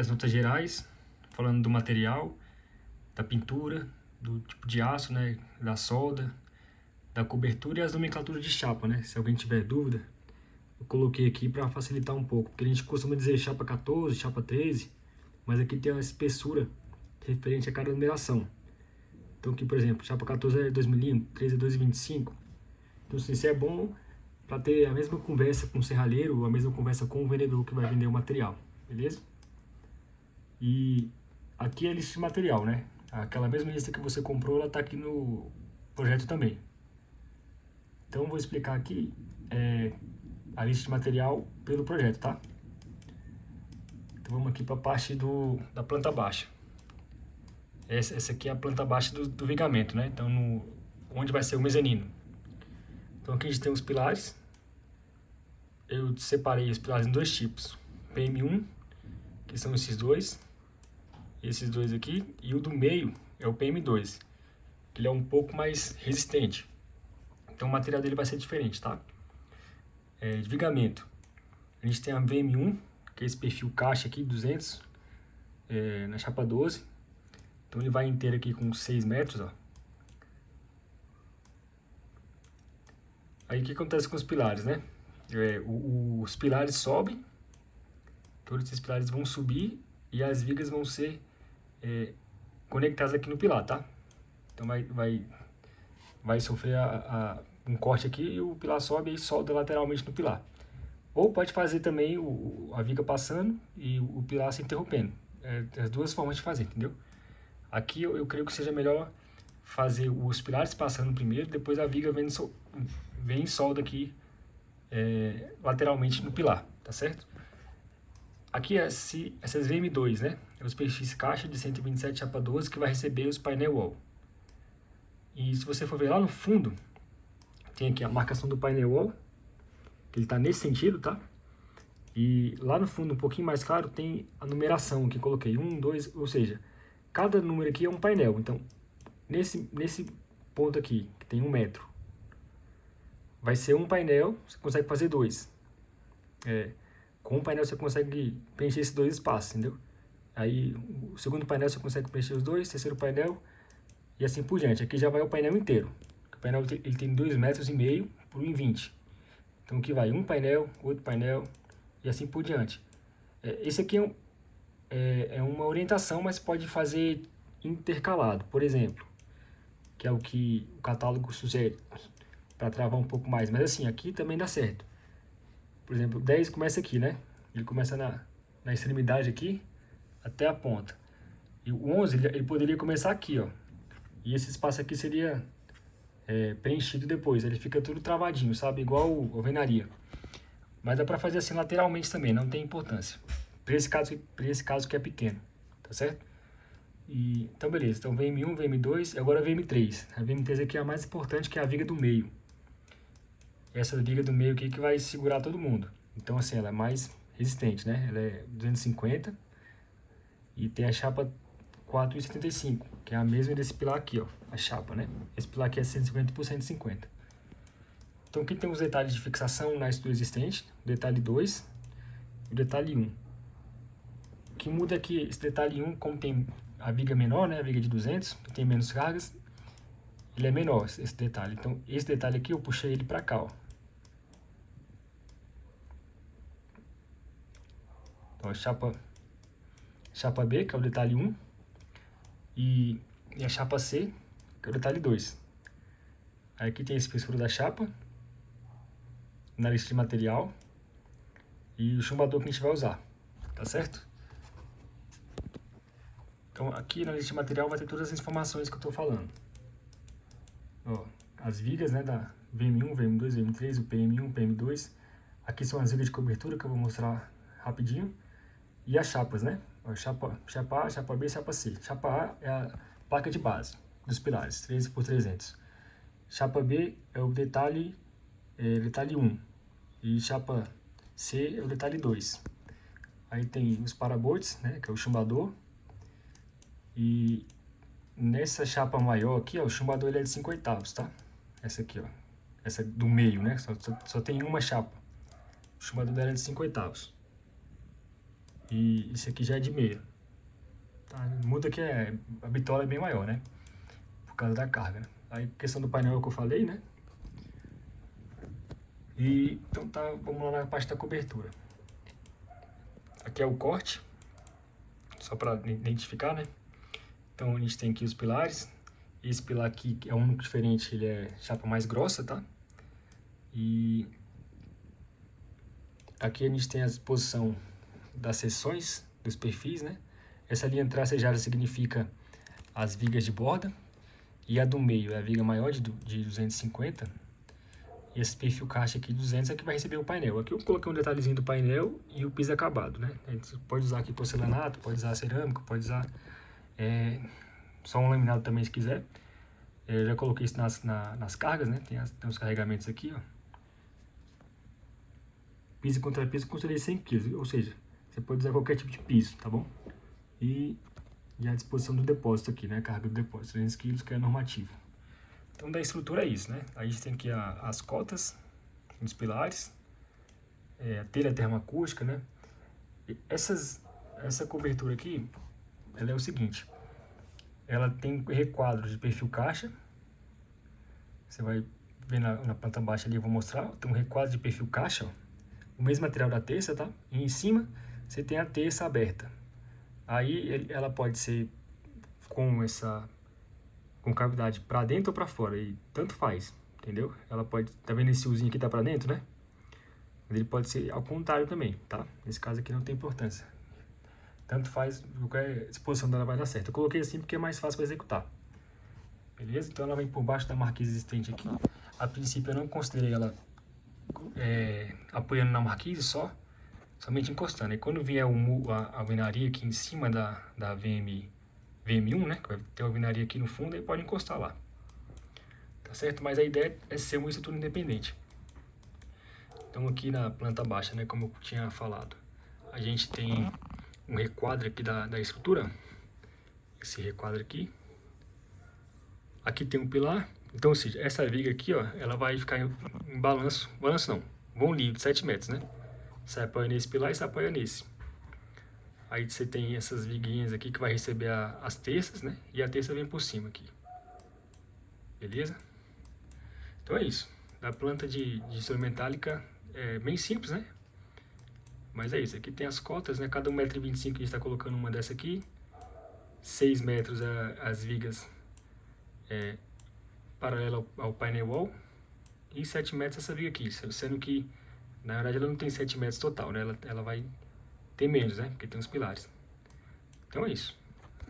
As notas gerais, falando do material, da pintura, do tipo de aço, né, da solda, da cobertura e as nomenclaturas de chapa, né? Se alguém tiver dúvida, eu coloquei aqui para facilitar um pouco, porque a gente costuma dizer chapa 14, chapa 13, mas aqui tem uma espessura referente a cada numeração. Então aqui, por exemplo, chapa 14 é 2 mm, 13 é 2,25. Então assim, isso é bom para ter a mesma conversa com o serralheiro ou a mesma conversa com o vendedor que vai vender o material, beleza? E aqui é a lista de material, né? Aquela mesma lista que você comprou, ela está aqui no projeto também. Então, vou explicar aqui a lista de material pelo projeto, tá? Então, vamos aqui para a parte da planta baixa. Essa aqui é a planta baixa do vigamento, né? Então, onde vai ser o mezanino. Então, aqui a gente tem os pilares. Eu separei os pilares em dois tipos. PM1, que são esses dois aqui, e o do meio é o PM2, que ele é um pouco mais resistente. Então o material dele vai ser diferente, tá? De vigamento, a gente tem a VM1, que é esse perfil caixa aqui, 200, na chapa 12. Então ele vai inteiro aqui com 6 metros, ó. Aí o que acontece com os pilares, né? Os pilares sobem, todos esses pilares vão subir e as vigas vão ser conectadas aqui no pilar, tá? Então vai sofrer um corte aqui e o pilar sobe e solda lateralmente no pilar. Ou pode fazer também a viga passando e o pilar se interrompendo. As duas formas de fazer, entendeu? Aqui eu creio que seja melhor fazer os pilares passando primeiro, depois a viga vem e solda aqui lateralmente no pilar, tá certo? Aqui essas VM2, né? É os perfis caixa de 127 chapa 12 que vai receber os painel wall. E se você for ver lá no fundo, tem aqui a marcação do painel wall, que ele está nesse sentido, tá? E lá no fundo, um pouquinho mais claro, tem a numeração que eu coloquei, 1, 2, ou seja, cada número aqui é um painel. Então, nesse ponto aqui, que tem 1 metro, vai ser um painel, você consegue fazer 2. Com um painel você consegue preencher esses 2 espaços, entendeu? Aí, o segundo painel você consegue preencher os 2, terceiro painel, e assim por diante. Aqui já vai o painel inteiro. O painel ele tem 2,5 metros por 1,20. Então aqui vai um painel, outro painel e assim por diante. Esse aqui é uma orientação, mas pode fazer intercalado, por exemplo, que é o que o catálogo sugere, para travar um pouco mais. Mas assim, aqui também dá certo. Por exemplo, 10 começa aqui, né? Ele começa na extremidade aqui até a ponta. E o 11 ele poderia começar aqui, ó. E esse espaço aqui seria preenchido depois. Ele fica tudo travadinho, sabe? Igual alvenaria. Mas dá pra fazer assim lateralmente também, não tem importância. Para esse caso que é pequeno, tá certo? Então beleza, então VM1, VM2 e agora VM3. A VM3 aqui é a mais importante, que é a viga do meio. Essa viga do meio aqui que vai segurar todo mundo. Então assim, ela é mais resistente, né? Ela é 250 e tem a chapa 4,75, que é a mesma desse pilar aqui, ó, a chapa, né? Esse pilar aqui é 150 por 150. Então aqui tem os detalhes de fixação na estrutura existente, o detalhe 2 e o detalhe 1. O que muda aqui, esse detalhe 1, como tem a viga menor, né, a viga de 200, que tem menos cargas, ele é menor, esse detalhe. Então esse detalhe aqui eu puxei ele para cá, ó. Então a chapa B, que é o detalhe 1, e a chapa C, que é o detalhe 2. Aí aqui tem a espessura da chapa, na lista de material, e o chumbador que a gente vai usar, tá certo? Então aqui na lista de material vai ter todas as informações que eu estou falando. Ó, as vigas, né, da VM1, VM2, VM3, o PM1, PM2. Aqui são as vigas de cobertura que eu vou mostrar rapidinho. E as chapas, né? Ó, chapa A, chapa B, chapa C. Chapa A é a placa de base dos pilares, 13 por 300. Chapa B é o detalhe 1. E chapa C é o detalhe 2. Aí tem os parabolts, né, que é o chumbador. E nessa chapa maior aqui, ó, o chumbador ele é de 5/8, tá? Essa aqui, ó. Essa do meio, né? Só tem uma chapa. O chumbador dela é de 5/8. E isso aqui já é de meia. Tá? Muda que a bitola é bem maior, né? Por causa da carga, né? Aí, questão do painel é o que eu falei, né? E, então tá, vamos lá na parte da cobertura. Aqui é o corte, só para identificar, né? Então a gente tem aqui os pilares. Esse pilar aqui é o único diferente, ele é chapa mais grossa, tá? E aqui a gente tem a disposição das seções, dos perfis, né? Essa linha tracejada significa as vigas de borda. E a do meio é a viga maior de 250. E esse perfil caixa aqui, 200, é que vai receber o painel. Aqui eu coloquei um detalhezinho do painel e o piso acabado, né? A gente pode usar aqui porcelanato, pode usar cerâmica, pode usar só um laminado também se quiser. Eu já coloquei isso nas cargas, né? Tem os carregamentos aqui, ó. Piso e contrapiso eu considerei 100 kg, ou seja, você pode usar qualquer tipo de piso, tá bom? E a disposição do depósito aqui, né? Carga do depósito, 300 kg, que é normativo. Então, da estrutura é isso, né? A gente tem aqui as cotas, os pilares, a telha termoacústica, né? E essa cobertura aqui, ela é o seguinte, ela tem requadros de perfil caixa. Você vai ver na planta baixa ali, eu vou mostrar. Tem um requadro de perfil caixa, ó. O mesmo material da terça, tá? E em cima você tem a terça aberta. Aí ela pode ser com cavidade para dentro ou para fora, e tanto faz, entendeu? Ela pode, tá vendo esse usinho aqui tá para dentro, né? Mas ele pode ser ao contrário também, tá? Nesse caso aqui não tem importância. Tanto faz, qualquer disposição dela vai dar certo. Eu coloquei assim porque é mais fácil para executar. Beleza? Então ela vem por baixo da marquise existente aqui. A princípio eu não considerei ela apoiando na marquise somente encostando. E quando vier a alvenaria aqui em cima da VM1, né, que vai ter a alvenaria aqui no fundo, aí pode encostar lá. Tá certo? Mas a ideia é ser uma estrutura independente. Então aqui na planta baixa, né, como eu tinha falado, a gente tem um requadro aqui da estrutura. Esse requadro aqui. Aqui tem um pilar. Então, ou seja, essa viga aqui, ó, ela vai ficar em balanço. Balanço não, vão livre, 7 metros, né? Você apoia nesse pilar e você apoia nesse. Aí você tem essas viguinhas aqui que vai receber as terças, né? E a terça vem por cima aqui. Beleza? Então é isso. Da planta de estrutura metálica é bem simples, né? Mas é isso. Aqui tem as cotas, né? Cada 1,25 m a gente está colocando uma dessa aqui. 6 metros as vigas paralela ao painel wall. E 7 metros essa viga aqui. Sendo que, na verdade, ela não tem 7 metros total, né? Ela vai ter menos, né? Porque tem os pilares. Então é isso.